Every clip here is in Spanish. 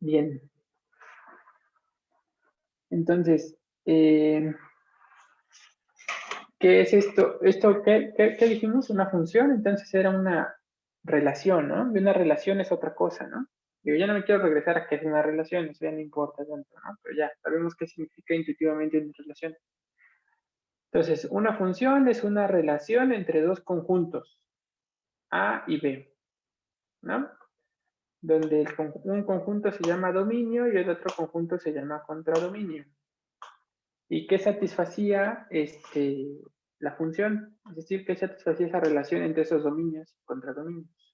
Bien. Entonces, ¿qué es esto? ¿Qué dijimos? Una función, entonces era una relación, ¿no? Y una relación es otra cosa, ¿no? Yo ya no me quiero regresar a qué es una relación, eso ya no importa tanto, ¿no? Pero ya sabemos qué significa intuitivamente una relación. Entonces, una función es una relación entre dos conjuntos, A y B, ¿no? Donde un conjunto se llama dominio y el otro conjunto se llama contradominio. ¿Y qué satisfacía la función? Es decir, ¿qué satisfacía esa relación entre esos dominios y contradominios?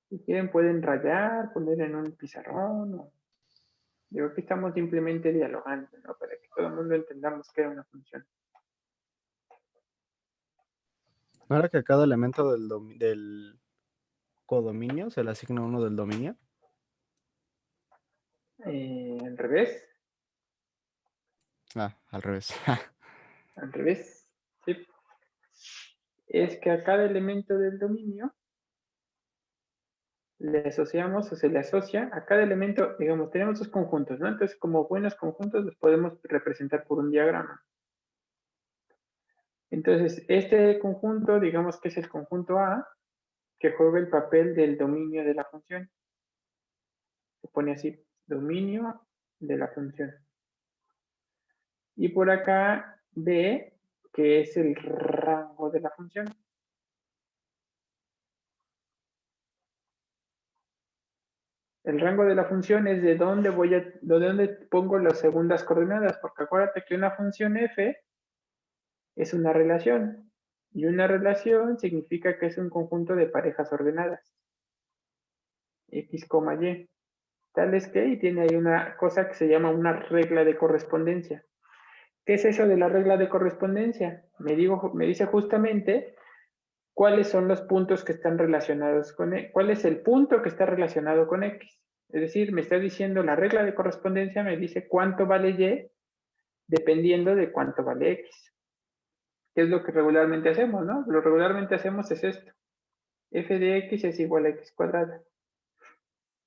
Si quieren pueden rayar, poner en un pizarrón. Digo, aquí estamos simplemente dialogando, ¿no? Para que todo el mundo entendamos qué es una función. ¿No era que a cada elemento del codominio se le asigna uno del dominio? Al revés. Ah, al revés. Al revés. ¿Sí? Es que a cada elemento del dominio le asociamos o se le asocia a cada elemento, digamos, tenemos dos conjuntos, ¿no? Entonces, como buenos conjuntos los podemos representar por un diagrama. Entonces, este conjunto, digamos que es el conjunto A, que juega el papel del dominio de la función. Se pone así, dominio de la función. Y por acá B, que es el rango de la función. El rango de la función es de dónde pongo las segundas coordenadas, porque acuérdate que una función f es una relación, y una relación significa que es un conjunto de parejas ordenadas, x, y, tal es que, y tiene ahí una cosa que se llama una regla de correspondencia. ¿Qué es eso de la regla de correspondencia? Me dice justamente cuáles son los puntos que están relacionados con cuál es el punto que está relacionado con x. Es decir, me está diciendo la regla de correspondencia, me dice cuánto vale y dependiendo de cuánto vale x. ¿Qué es lo que regularmente hacemos, no? Lo regularmente hacemos es esto. F de x es igual a x cuadrada.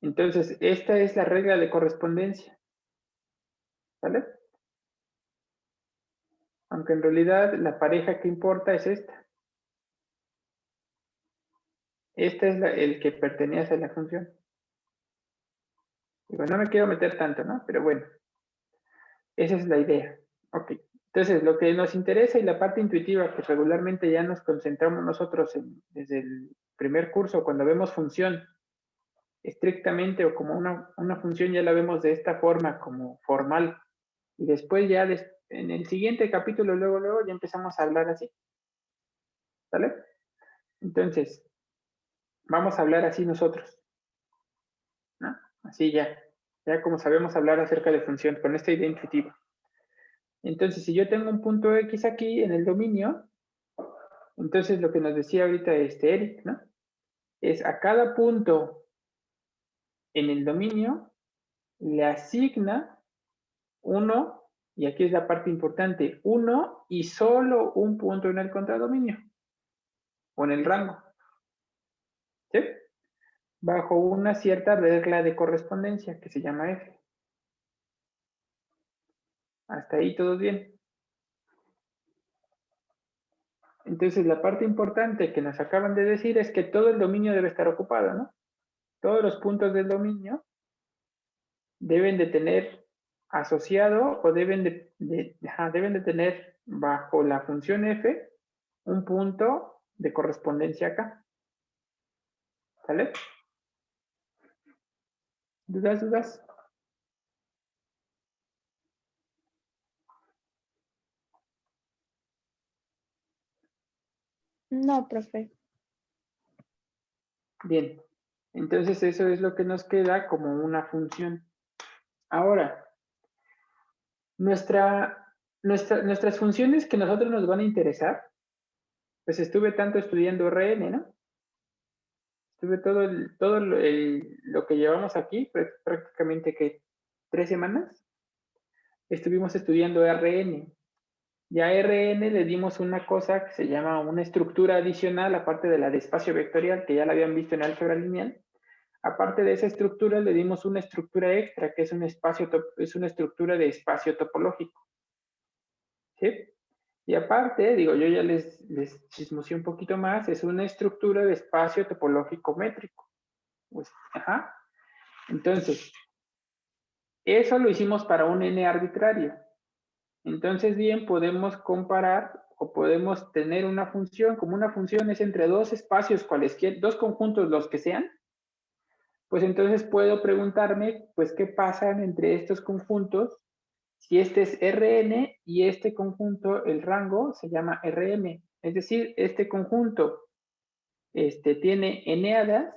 Entonces, esta es la regla de correspondencia. ¿Vale? Aunque en realidad la pareja que importa es esta. Esta es el que pertenece a la función. Digo, no me quiero meter tanto, ¿no? Pero bueno, esa es la idea. Ok. Entonces, lo que nos interesa y la parte intuitiva que regularmente ya nos concentramos nosotros desde el primer curso, cuando vemos función estrictamente o como una función, ya la vemos de esta forma, como formal. Y después ya en el siguiente capítulo, luego ya empezamos a hablar así. ¿Vale? Entonces, vamos a hablar así nosotros. ¿No? Así ya. Ya como sabemos hablar acerca de función, con esta idea intuitiva. Entonces, si yo tengo un punto X aquí en el dominio, entonces lo que nos decía ahorita Eric, ¿no? Es a cada punto en el dominio le asigna uno, y aquí es la parte importante, uno y solo un punto en el contradominio o en el rango. ¿Sí? Bajo una cierta regla de correspondencia que se llama F. Hasta ahí todo bien. Entonces, la parte importante que nos acaban de decir es que todo el dominio debe estar ocupado, ¿no? Todos los puntos del dominio deben de tener asociado o deben de tener bajo la función f un punto de correspondencia acá. ¿Sale? ¿Dudas? No, profe. Bien. Entonces eso es lo que nos queda como una función. Ahora, nuestras funciones que a nosotros nos van a interesar, pues estuve tanto estudiando RN, ¿no? Estuve todo lo que llevamos aquí, prácticamente que 3 semanas, estuvimos estudiando RN. Y a Rn le dimos una cosa que se llama una estructura adicional, aparte de la de espacio vectorial, que ya la habían visto en álgebra lineal. Aparte de esa estructura, le dimos una estructura extra, que es una estructura de espacio topológico. ¿Sí? Y aparte, digo, yo ya les chismoseé un poquito más, es una estructura de espacio topológico métrico. Pues, ajá. Entonces, eso lo hicimos para un n arbitrario. Entonces, bien, podemos comparar o podemos tener una función, como una función es entre dos espacios cualesquiera, dos conjuntos los que sean, pues entonces puedo preguntarme, pues, ¿qué pasa entre estos conjuntos? Si este es Rn y este conjunto, el rango se llama Rm. Es decir, este conjunto tiene n-hadas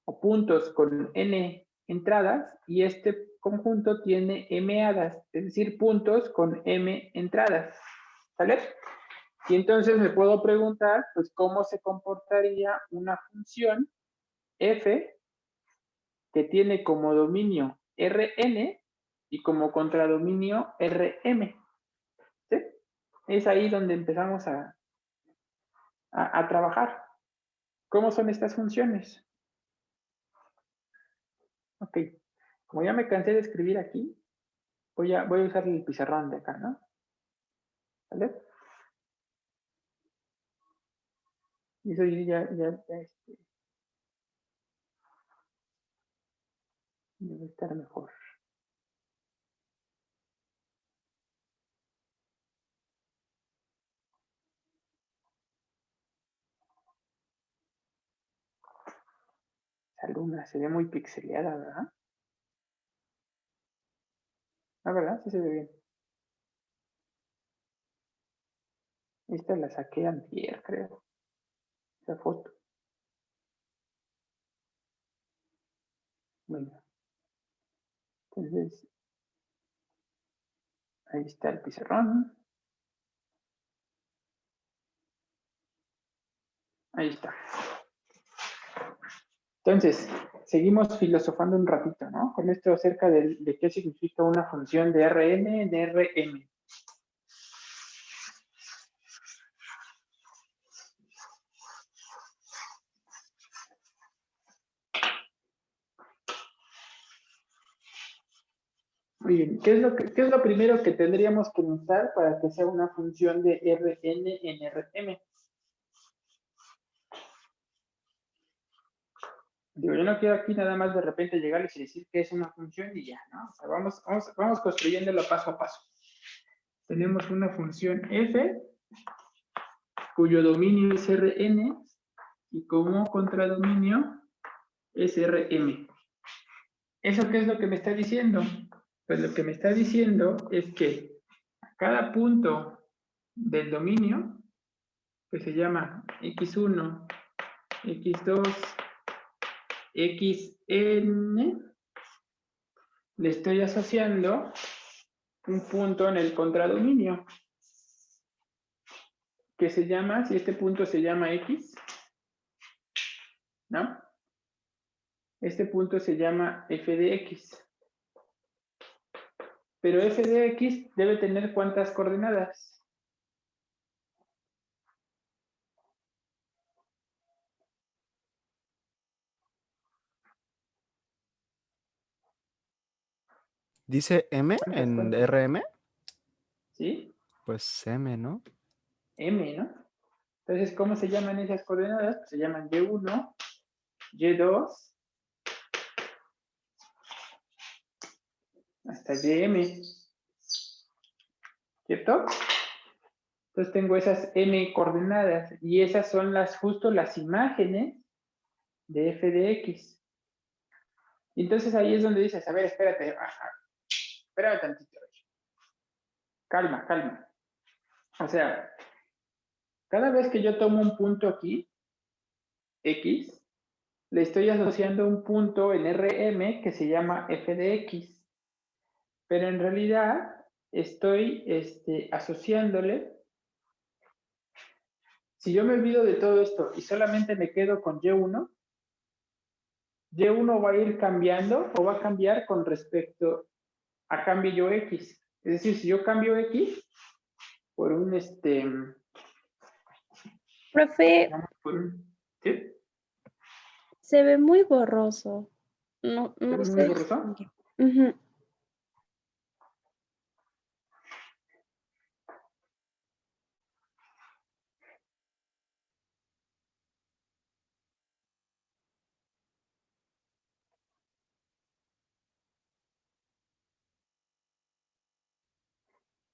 o puntos con n entradas y este conjunto tiene m-hadas, es decir, puntos con m entradas. ¿Sale? Y entonces me puedo preguntar, pues, ¿cómo se comportaría una función f que tiene como dominio Rn y como contradominio Rm? ¿Sí? Es ahí donde empezamos a trabajar. ¿Cómo son estas funciones? Ok, como ya me cansé de escribir aquí, voy a usar el pizarrón de acá, ¿no? ¿Vale? Y eso ya debe estar mejor. Esa luna se ve muy pixeleada, ¿verdad? La verdad, sí se ve bien. Esta la saqué antier, creo. Esa foto. Bueno, entonces, ahí está el pizarrón. Ahí está. Entonces, seguimos filosofando un ratito, ¿no? Con esto acerca de qué significa una función de Rn en Rm. Muy bien, ¿qué es lo primero que tendríamos que notar para que sea una función de Rn en Rm? Digo, yo no quiero aquí nada más de repente llegarles y decir que es una función y ya, ¿no? O sea, vamos construyéndolo paso a paso. Tenemos una función f, cuyo dominio es Rn, y como contradominio es Rm. ¿Eso qué es lo que me está diciendo? Pues lo que me está diciendo es que a cada punto del dominio, que se llama x1, x2, xn, le estoy asociando un punto en el contradominio, que se llama, si este punto se llama x, ¿no? Este punto se llama f de x. Pero f de x debe tener ¿cuántas coordenadas? ¿Dice M ¿Cuántas? en ¿Cuántas? RM? ¿Sí? Pues M, ¿no? M, ¿no? Entonces, ¿cómo se llaman esas coordenadas? Pues se llaman Y1, Y2, hasta YM, ¿cierto? Entonces tengo esas M coordenadas y esas son justo las imágenes de f de x. Y entonces ahí es donde dices, a ver, espérate, espérame tantito. Calma, calma. O sea, cada vez que yo tomo un punto aquí, x, le estoy asociando un punto en Rm que se llama f de x. Pero en realidad estoy asociándole. Si yo me olvido de todo esto y solamente me quedo con Y1, Y1 va a ir cambiando o va a cambiar con respecto a cambio yo X. Es decir, si yo cambio X, por un, Profe, vamos por un, ¿sí? se ve muy borroso. No, ¿Se ve no muy sé. borroso? Ujú.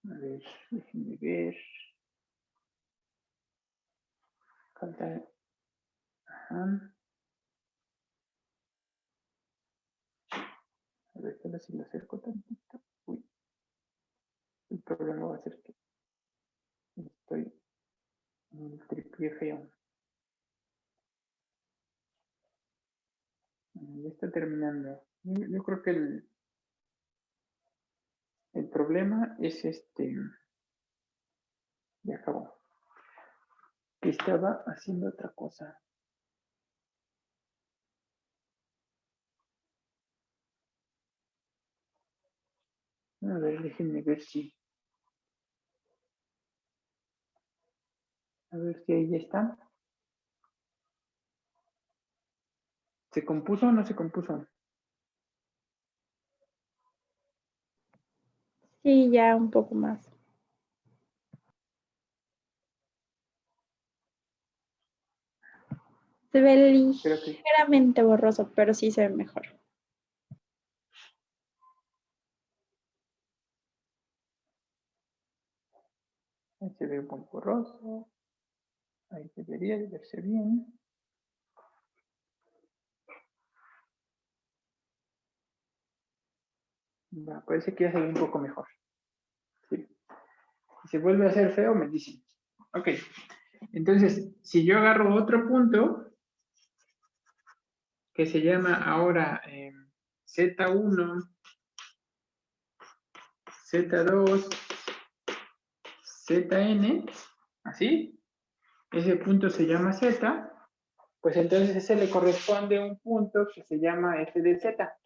A ver, déjenme ver. Falta. Ajá. A ver, solo si lo acerco tantito. Uy, el problema va a ser que estoy en el tripié feo. Ya está terminando. Yo creo que el problema es ya acabó. Que estaba haciendo otra cosa. A ver, déjenme ver si. A ver si ahí ya está. ¿Se compuso o no se compuso? Sí, ya un poco más. Se ve Creo que ligeramente borroso, pero sí se ve mejor. ahí se ve un poco borroso. Ahí debería de verse bien. Va, parece que ya se ve un poco mejor. Sí. Si se vuelve a hacer feo, me dicen. Ok. Entonces, si yo agarro otro punto, que se llama ahora Z1, Z2, Zn, así, ese punto se llama Z, pues entonces ese le corresponde a un punto que se llama f de z.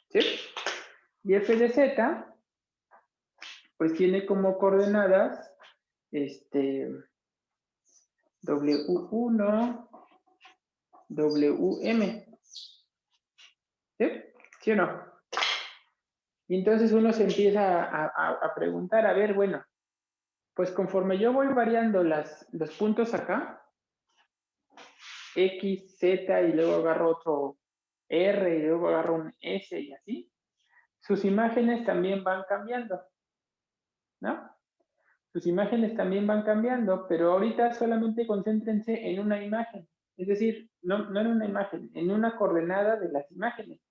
¿Sí? Y f de z, pues tiene como coordenadas W1, WM. ¿Sí? ¿Sí o no? Y entonces uno se empieza a preguntar, a ver, bueno, pues conforme yo voy variando los puntos acá, X, Z, y luego agarro otro R, y luego agarro un S y así, sus imágenes también van cambiando, ¿no? Sus imágenes también van cambiando, pero ahorita solamente concéntrense en una imagen. Es decir, no en una imagen, en una coordenada de las imágenes.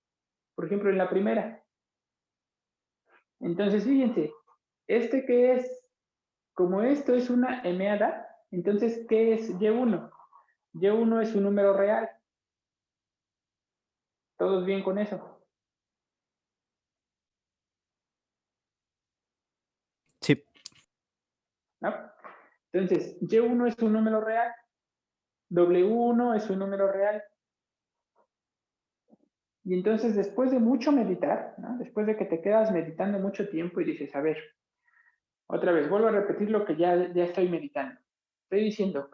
Por ejemplo, en la primera. Entonces, fíjense, que es, como esto es una emeada, entonces, ¿qué es Y1? Y1 es un número real. ¿Todos bien con eso? Sí. ¿No? Entonces, Y1 es un número real. W1 es un número real. Y entonces, después de mucho meditar, ¿no? Después de que te quedas meditando mucho tiempo y dices, a ver, otra vez, vuelvo a repetir lo que ya estoy meditando. Estoy diciendo,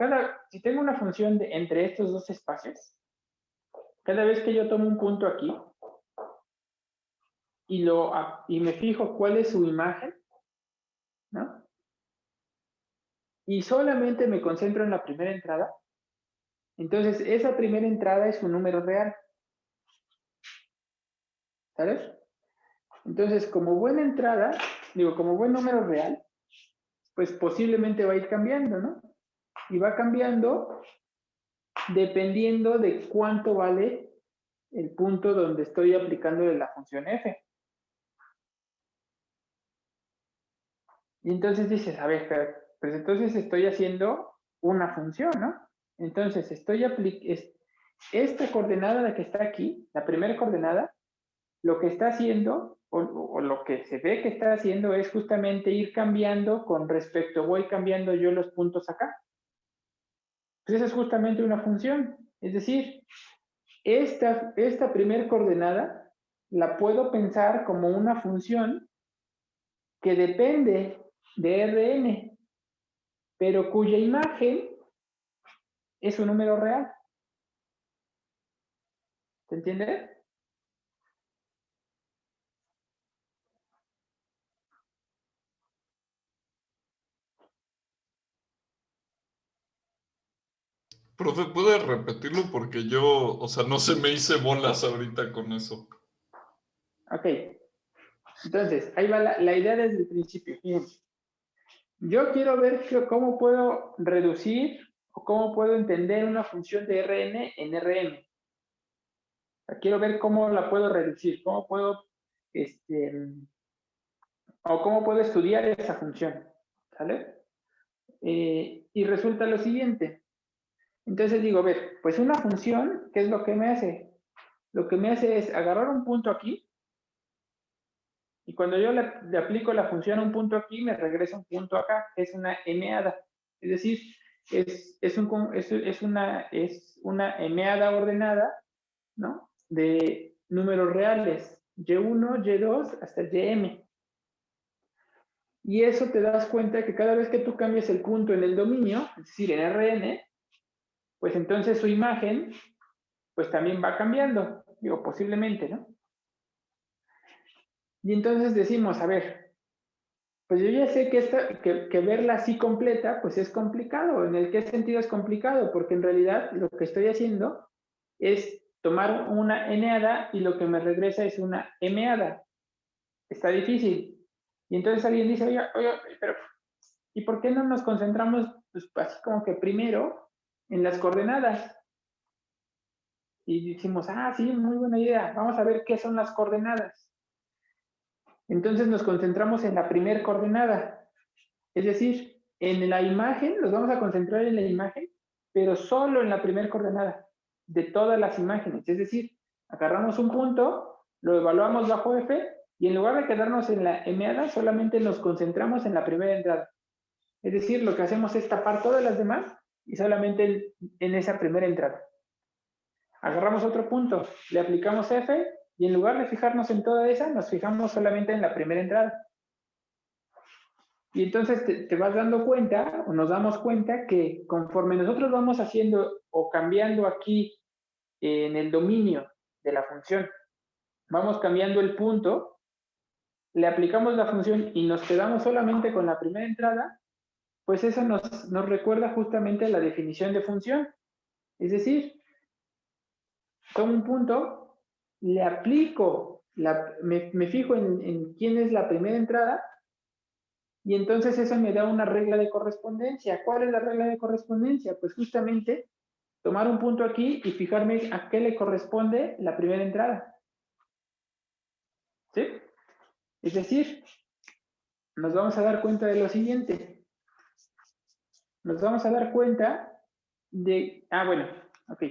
si tengo una función entre estos dos espacios, cada vez que yo tomo un punto aquí y me fijo cuál es su imagen, ¿no? Y solamente me concentro en la primera entrada, entonces esa primera entrada es un número real. ¿Sabes? Entonces, como buena entrada, como buen número real, pues posiblemente va a ir cambiando, ¿no? Y va cambiando dependiendo de cuánto vale el punto donde estoy aplicando la función f. Y entonces dices, a ver, pues entonces estoy haciendo una función, ¿no? Entonces esta coordenada la que está aquí, la primera coordenada, lo que está haciendo, o lo que se ve que está haciendo es justamente ir cambiando con respecto, voy cambiando yo los puntos acá. Pues esa es justamente una función. Es decir, esta primera coordenada la puedo pensar como una función que depende de Rn, pero cuya imagen es un número real. ¿Se entiende? Profe, ¿puede repetirlo? Porque yo, o sea, no se me hice bolas ahorita con eso. Ok. Entonces, ahí va la idea desde el principio. Fíjense. Yo quiero ver cómo puedo reducir o cómo puedo entender una función de Rn en Rm. O sea, quiero ver cómo la puedo reducir, cómo puedo, o cómo puedo estudiar esa función. ¿Sale? Y resulta lo siguiente. Entonces digo, a ver, pues una función, ¿qué es lo que me hace? Lo que me hace es agarrar un punto aquí, y cuando yo le aplico la función a un punto aquí, me regresa un punto acá, que es una m-ada. Es decir, es una m-ada ordenada, ¿no? De números reales, y1, y2, hasta ym. Y eso te das cuenta que cada vez que tú cambias el punto en el dominio, es decir, en Rn, pues entonces su imagen, pues también va cambiando. Digo, posiblemente, ¿no? Y entonces decimos, a ver, pues yo ya sé que verla así completa, pues es complicado. ¿En el qué sentido es complicado? Porque en realidad lo que estoy haciendo es tomar una n-ada y lo que me regresa es una m-ada. Está difícil. Y entonces alguien dice, oye, pero ¿y por qué no nos concentramos, pues, así como que primero en las coordenadas? Y decimos, ah, sí, muy buena idea. Vamos a ver qué son las coordenadas. Entonces nos concentramos en la primera coordenada. Es decir, en la imagen, nos vamos a concentrar en la imagen, pero solo en la primera coordenada de todas las imágenes. Es decir, agarramos un punto, lo evaluamos bajo f, y en lugar de quedarnos en la m-ada, solamente nos concentramos en la primera entrada. Es decir, lo que hacemos es tapar todas las demás y solamente en esa primera entrada. Agarramos otro punto, le aplicamos f, y en lugar de fijarnos en toda esa, nos fijamos solamente en la primera entrada. Y entonces te vas dando cuenta, o nos damos cuenta, que conforme nosotros vamos haciendo o cambiando aquí en el dominio de la función, vamos cambiando el punto, le aplicamos la función y nos quedamos solamente con la primera entrada, pues eso nos recuerda justamente a la definición de función. Es decir, tomo un punto, le aplico, me fijo en quién es la primera entrada, y entonces eso me da una regla de correspondencia. ¿Cuál es la regla de correspondencia? Pues justamente tomar un punto aquí y fijarme a qué le corresponde la primera entrada. ¿Sí? Es decir, nos vamos a dar cuenta de lo siguiente. Nos vamos a dar cuenta de... bueno, ok.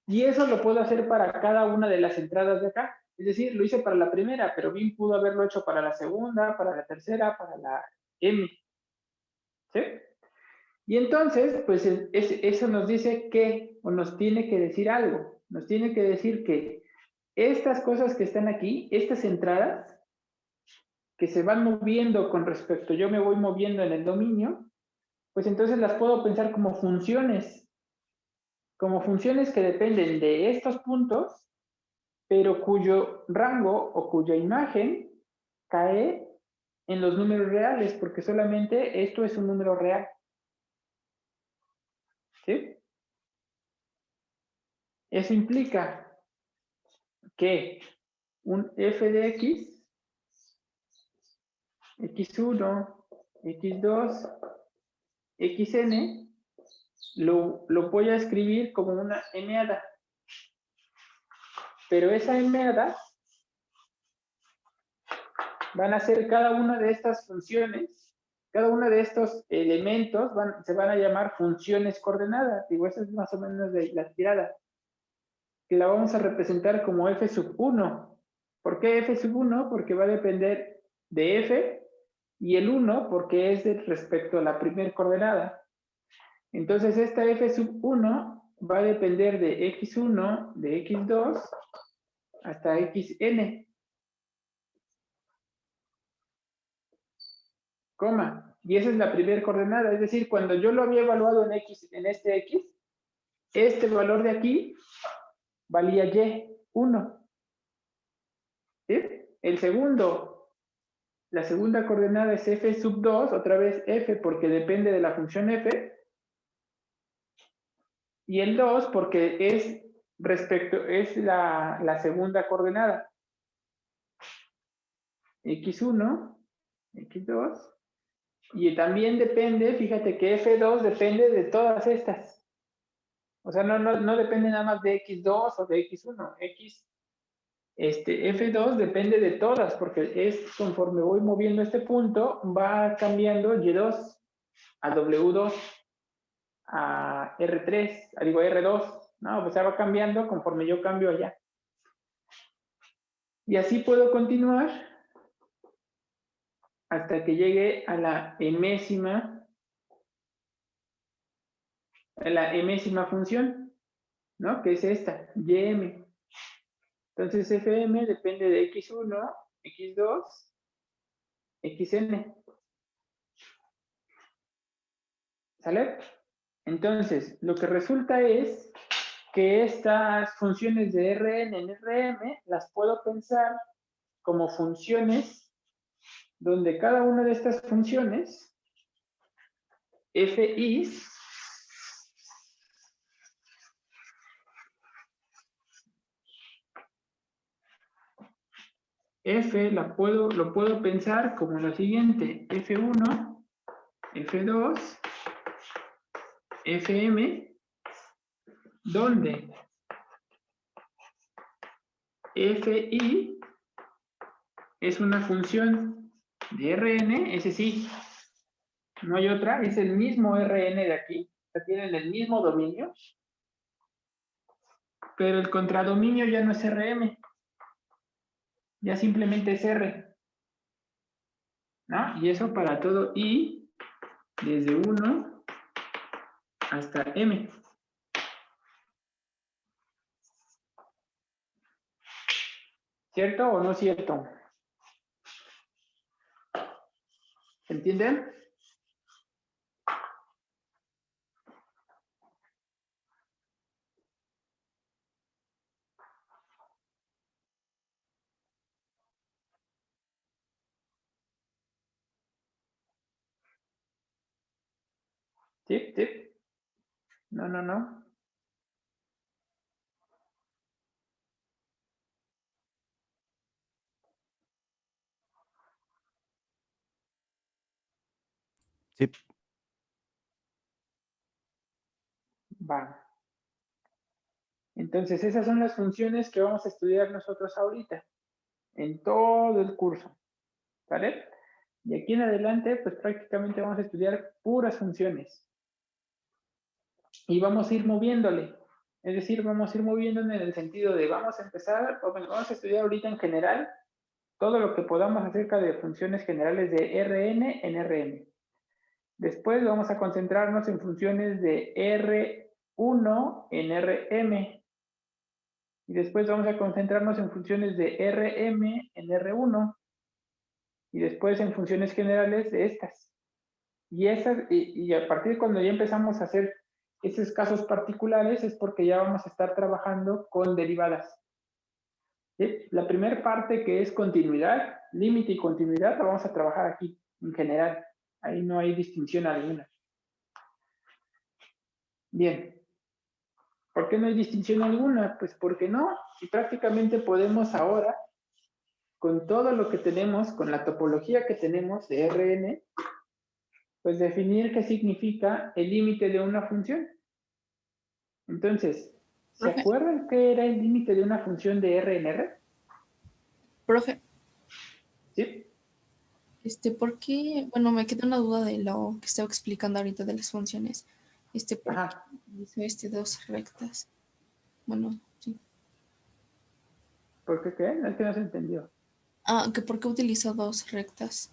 Y eso lo puedo hacer para cada una de las entradas de acá. Es decir, lo hice para la primera, pero bien pudo haberlo hecho para la segunda, para la tercera, para la M. ¿Sí? Y entonces, pues eso nos dice que, o nos tiene que decir algo. Nos tiene que decir que estas cosas que están aquí, estas entradas, que se van moviendo con respecto, yo me voy moviendo en el dominio, pues entonces las puedo pensar como funciones que dependen de estos puntos, pero cuyo rango o cuya imagen cae en los números reales, porque solamente esto es un número real. ¿Sí? Eso implica que un f de x, x1, x2, xn, lo voy a escribir como una m-ada. Pero esa m-ada van a ser cada una de estas funciones, cada uno de estos elementos se van a llamar funciones coordenadas. Digo, esa es más o menos de la tirada. Que la vamos a representar como f sub 1. ¿Por qué f sub 1? Porque va a depender de f, y el 1 porque es respecto a la primera coordenada. Entonces esta f sub 1 va a depender de x1, de x2, hasta xn. Coma. Y esa es la primera coordenada. Es decir, cuando yo lo había evaluado en X, en este X, este valor de aquí valía Y, 1. ¿Sí? El segundo, la segunda coordenada es F sub 2, otra vez F porque depende de la función F. Y el 2 porque es la segunda coordenada. X1, X2. Y también depende, fíjate que F2 depende de todas estas. O sea, no depende nada más de X2 o de X1. F2 depende de todas, porque es conforme voy moviendo este punto, va cambiando Y2 a W2 a R3, digo R2, ¿no? O sea, va cambiando conforme yo cambio allá. Y así puedo continuar hasta que llegue a la enésima función, ¿no? Que es esta, ym. Entonces, fm depende de x1, x2, xn. ¿Sale? Entonces, lo que resulta es que estas funciones de Rn en Rm las puedo pensar como funciones donde cada una de estas funciones, fi, f lo puedo pensar como lo siguiente, f1, f2, fm, donde fi es una función de Rn, ese sí, no hay otra, es el mismo Rn de aquí, tienen el mismo dominio, pero el contradominio ya no es Rm, ya simplemente es R, ¿no? Y eso para todo I, desde 1 hasta M. ¿Cierto o no cierto? ¿Se entienden? ¿Sí? ¿Sí? No. Sí. Va. Entonces, esas son las funciones que vamos a estudiar nosotros ahorita, en todo el curso. ¿Vale? Y aquí en adelante, pues prácticamente vamos a estudiar puras funciones. Y vamos a ir moviéndole. Es decir, vamos a ir moviéndole en el sentido de vamos a empezar, o bueno, vamos a estudiar ahorita en general todo lo que podamos acerca de funciones generales de Rn en Rm. Después vamos a concentrarnos en funciones de R1 en Rm. Y después vamos a concentrarnos en funciones de Rm en R1. Y después en funciones generales de estas. Y a partir de cuando ya empezamos a hacer esos casos particulares es porque ya vamos a estar trabajando con derivadas. ¿Sí? La primera parte que es continuidad, límite y continuidad, la vamos a trabajar aquí, en general. Ahí no hay distinción alguna. Bien. ¿Por qué no hay distinción alguna? Pues porque no. Y prácticamente podemos ahora, con todo lo que tenemos, con la topología que tenemos de Rn, pues definir qué significa el límite de una función. Entonces, ¿se Profe, acuerdan qué era el límite de una función de R en R? profe, ¿Sí? ¿por qué? Bueno, me queda una duda de lo que estaba explicando ahorita de las funciones. ¿Por qué Ajá. utilizo dos rectas? Bueno, sí. ¿Por qué qué? Es que no se entendió. Que ¿por qué utilizo dos rectas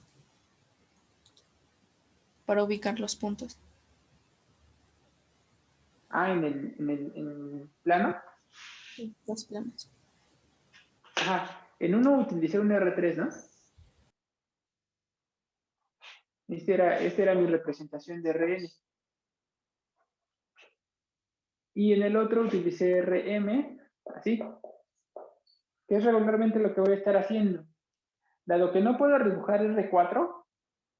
para ubicar los puntos? Ah, en el plano. Sí, dos planos. Ajá. En uno utilicé un R3, ¿no? Esta era mi representación de Rn. Y en el otro utilicé Rm, así, que es regularmente lo que voy a estar haciendo. Dado que no puedo dibujar R4,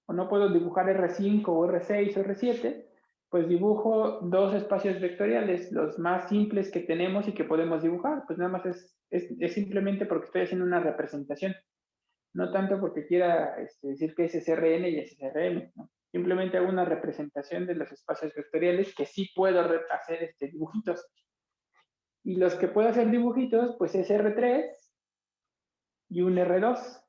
o no puedo dibujar R5 o R6 o R7, pues dibujo dos espacios vectoriales, los más simples que tenemos y que podemos dibujar. Pues nada más es simplemente porque estoy haciendo una representación. No tanto porque quiera decir que ese es Rn y ese es Rm, ¿no? Simplemente hago una representación de los espacios vectoriales que sí puedo hacer dibujitos. Y los que puedo hacer dibujitos, pues es R3 y un R2.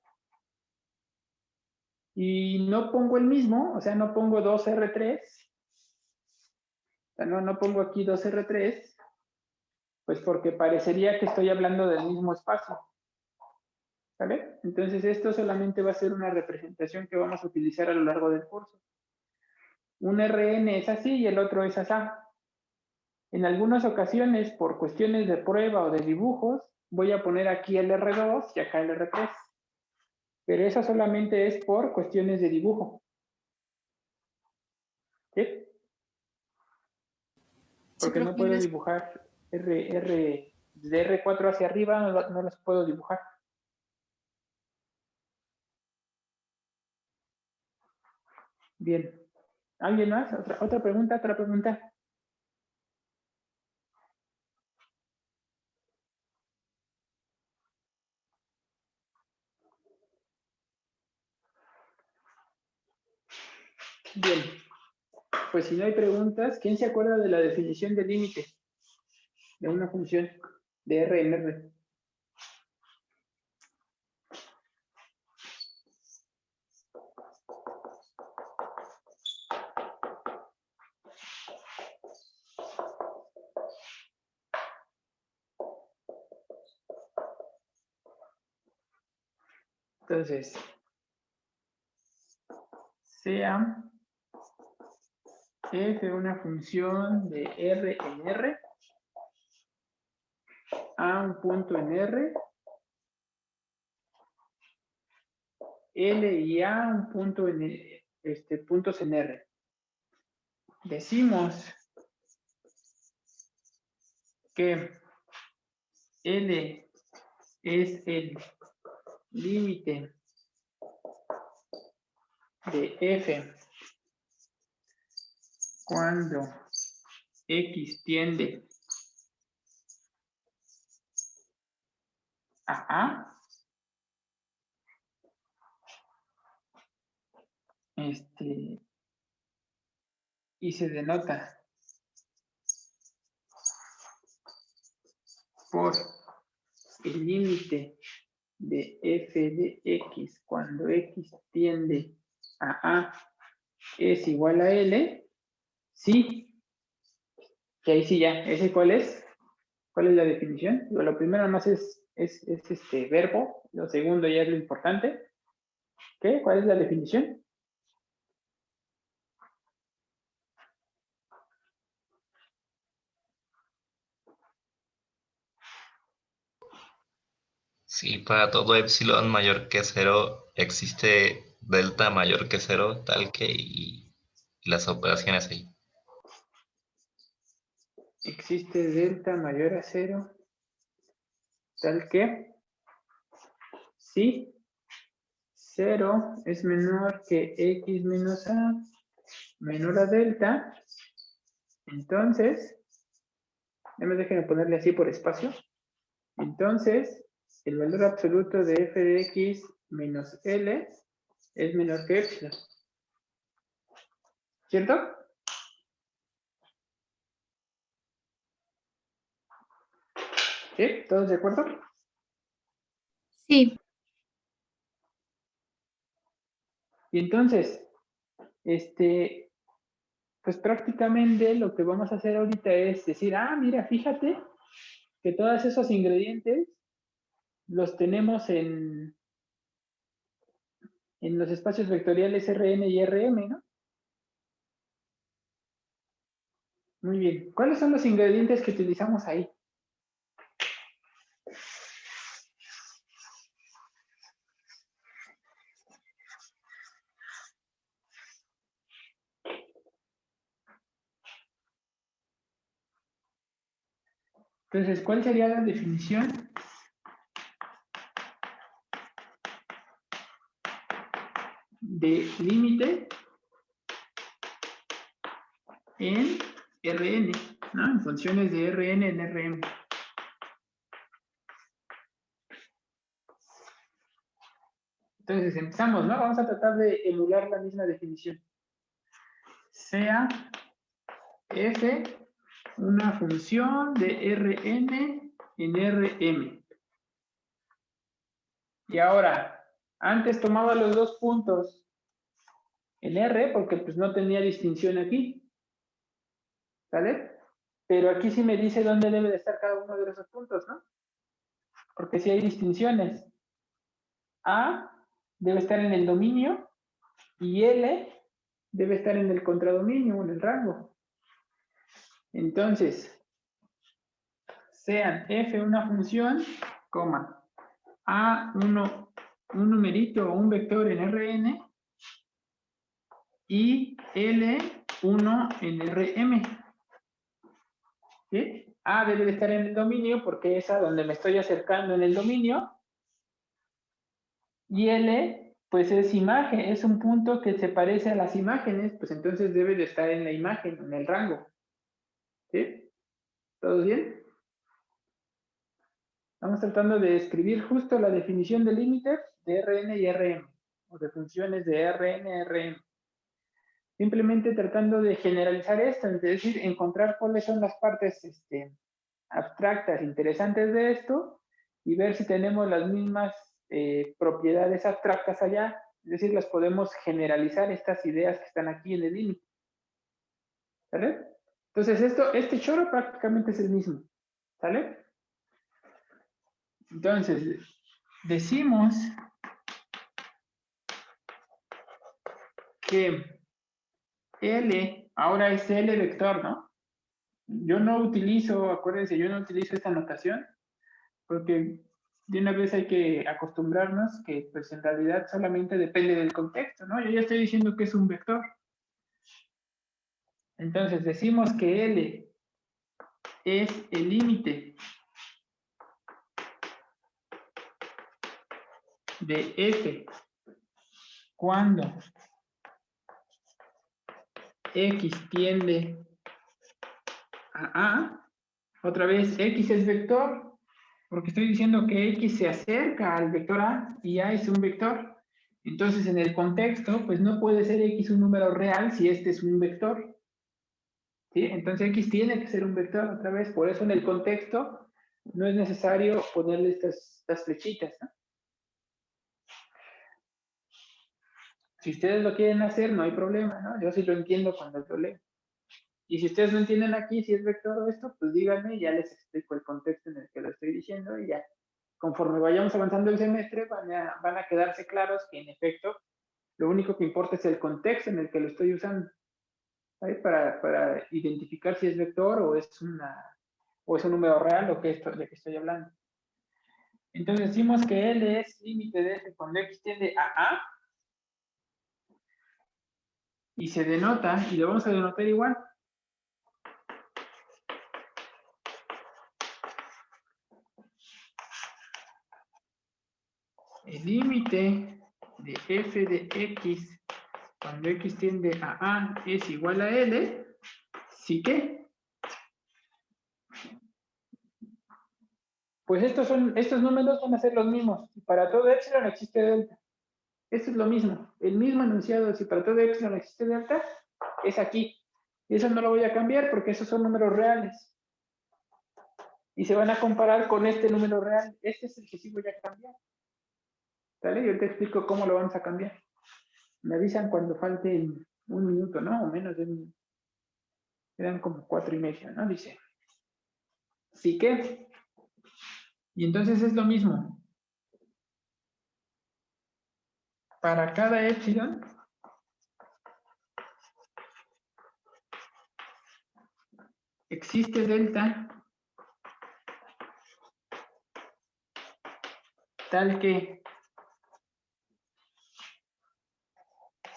Y no pongo el mismo, o sea, no pongo 2R3. O sea, no pongo aquí 2R3, pues porque parecería que estoy hablando del mismo espacio. ¿Vale? Entonces esto solamente va a ser una representación que vamos a utilizar a lo largo del curso. Un Rn es así y el otro es así. En algunas ocasiones, por cuestiones de prueba o de dibujos, voy a poner aquí el R2 y acá el R3. Pero eso solamente es por cuestiones de dibujo. ¿Sí? Sí, Porque no profe, puedo gracias. dibujar de R4 hacia arriba, no los puedo dibujar. Bien. ¿Alguien más? ¿Otra pregunta? ¿Otra pregunta? Bien. Pues si no hay preguntas, ¿quién se acuerda de la definición de límite de una función de R en R? Entonces, sea f una función de R en R, a un punto en R, L y A un punto en puntos en R. Decimos que L es el límite de f cuando x tiende a A. Y se denota por el límite de f de x cuando x tiende a A es igual a L, sí, que ahí sí ya, ¿ese cuál es? ¿Cuál es la definición? Lo primero más es verbo, lo segundo ya es lo importante. ¿Qué? ¿Cuál es la definición? Si para todo epsilon mayor que 0 existe delta mayor que 0, tal que, y las operaciones ahí. Existe delta mayor a 0, tal que, sí, 0 es menor que x menos a, menor a delta, entonces, déjenme ponerle así por espacio, entonces, el valor absoluto de f de x menos L es menor que epsilon. ¿Cierto? ¿Sí? ¿Todos de acuerdo? Sí, Y entonces, pues prácticamente lo que vamos a hacer ahorita es decir, mira, fíjate que todos esos ingredientes los tenemos en los espacios vectoriales Rn y Rm, ¿no? Muy bien. ¿Cuáles son los ingredientes que utilizamos ahí? Entonces, ¿cuál sería la definición? De límite en Rn, ¿no? En funciones de Rn en Rm. Entonces empezamos, ¿no? Vamos a tratar de emular la misma definición. Sea f una función de Rn en Rm. Y ahora, antes tomaba los dos puntos en R porque pues no tenía distinción aquí. ¿Sale? Pero aquí sí me dice dónde debe de estar cada uno de esos puntos, ¿no? Porque si hay distinciones. A debe estar en el dominio y L debe estar en el contradominio o en el rango. Entonces, sean f una función, coma, a un numerito o un vector en Rn y L1 en Rm. ¿Sí? A debe de estar en el dominio porque es a donde me estoy acercando en el dominio. Y L, pues es imagen, es un punto que se parece a las imágenes, pues entonces debe de estar en la imagen, en el rango. ¿Sí? ¿Todos bien? Estamos tratando de escribir justo la definición de límites de Rn y Rm, o de funciones de Rn y Rm. Simplemente tratando de generalizar esto, es decir, encontrar cuáles son las partes abstractas interesantes de esto y ver si tenemos las mismas propiedades abstractas allá, es decir, las podemos generalizar estas ideas que están aquí en el límite. ¿Sale? Entonces este choro prácticamente es el mismo. ¿Sale? Entonces, decimos que L ahora es L vector, ¿no? Yo no utilizo, acuérdense, yo no utilizo esta notación porque de una vez hay que acostumbrarnos que pues en realidad solamente depende del contexto, ¿no? Yo ya estoy diciendo que es un vector. Entonces decimos que L es el límite de F cuando X tiende a A. Otra vez, X es vector, porque estoy diciendo que X se acerca al vector A y A es un vector. Entonces, en el contexto, pues no puede ser X un número real si este es un vector. ¿Sí? Entonces, X tiene que ser un vector otra vez. Por eso, en el contexto, no es necesario ponerle estas flechitas, ¿no? Si ustedes lo quieren hacer, no hay problema, ¿no? Yo sí lo entiendo cuando lo leo. Y si ustedes no entienden aquí si es vector o esto, pues díganme y ya les explico el contexto en el que lo estoy diciendo y ya. Conforme vayamos avanzando el semestre, van a quedarse claros que en efecto lo único que importa es el contexto en el que lo estoy usando, ¿sí? Para identificar si es vector o es un número real o de qué estoy hablando. Entonces decimos que L es límite de F cuando X tiende a A y se denota, y lo vamos a denotar igual. El límite de f de x cuando x tiende a A es igual a L, ¿sí que? Pues estos números van a ser los mismos. Si para todo epsilon existe delta. Esto es lo mismo. El mismo enunciado, si para todo epsilon existe delta, es aquí. Eso no lo voy a cambiar porque esos son números reales. Y se van a comparar con este número real. Este es el que sí voy a cambiar. ¿Vale? Yo te explico cómo lo vamos a cambiar. Me avisan cuando falte un minuto, ¿no? O menos de un minuto. Eran como 4:30, ¿no? Dice. ¿Sí que? Y entonces es lo mismo. Para cada epsilon, existe delta tal que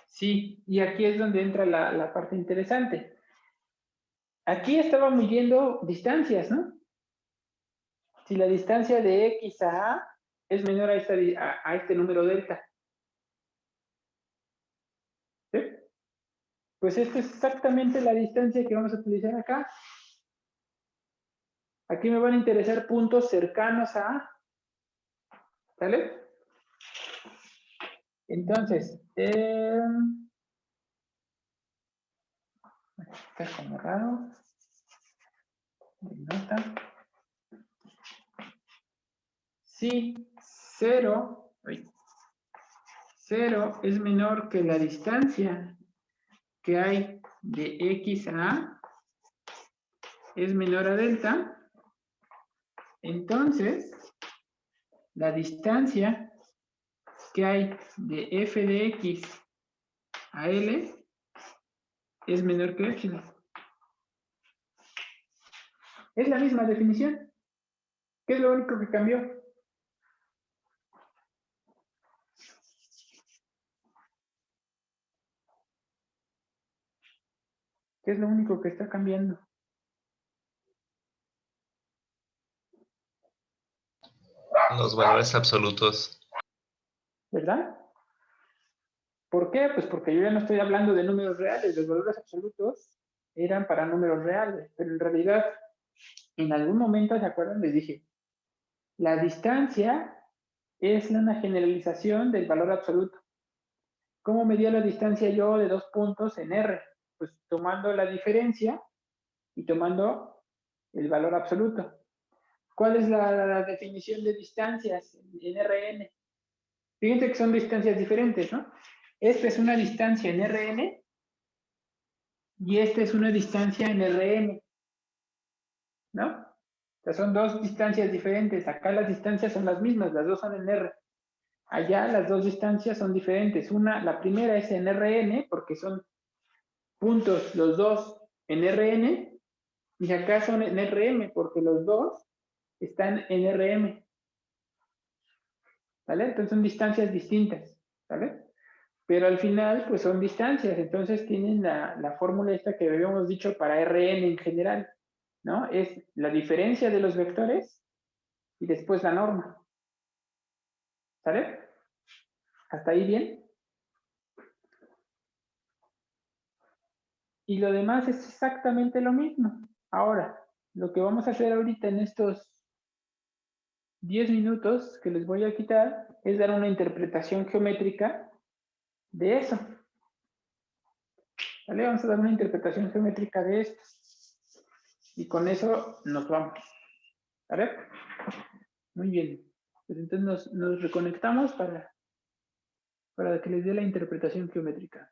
sí, y aquí es donde entra la parte interesante. Aquí estaba midiendo distancias, ¿no? si la distancia de X a A es menor a este número delta. ¿Sí? Pues esta es exactamente la distancia que vamos a utilizar acá. Aquí me van a interesar puntos cercanos a A. ¿Sale? Entonces, está como raro. Nota. Si 0 es menor que la distancia que hay de X a A, es menor a delta, entonces la distancia que hay de f de X a L es menor que epsilon. Es la misma definición. ¿Qué es lo único que cambió? ¿Qué es lo único que está cambiando? Los valores absolutos. ¿Verdad? ¿Por qué? Pues porque yo ya no estoy hablando de números reales. Los valores absolutos eran para números reales, pero en realidad, en algún momento, ¿se acuerdan? Les dije, la distancia es una generalización del valor absoluto. ¿Cómo medía la distancia yo de 2 puntos en R? Pues tomando la diferencia y tomando el valor absoluto. ¿Cuál es la definición de distancias en Rn? Fíjense que son distancias diferentes, ¿no? Esta es una distancia en Rn y esta es una distancia en Rn, ¿no? O sea, son dos distancias diferentes. Acá las distancias son las mismas, las dos son en R. Allá las dos distancias son diferentes. La primera es en Rn, porque son puntos los dos en Rn, y acá son en Rm, porque los dos están en Rm. ¿Vale? Entonces son distancias distintas, ¿vale? Pero al final, pues son distancias, entonces tienen la fórmula esta que habíamos dicho para Rn en general, ¿no? Es la diferencia de los vectores y después la norma. ¿Sale? ¿Hasta ahí bien? Y lo demás es exactamente lo mismo. Ahora, lo que vamos a hacer ahorita en estos 10 minutos que les voy a quitar es dar una interpretación geométrica de eso. ¿Vale? Vamos a dar una interpretación geométrica de esto. Y con eso nos vamos. ¿Vale? Muy bien. Pues entonces nos reconectamos para que les dé la interpretación geométrica.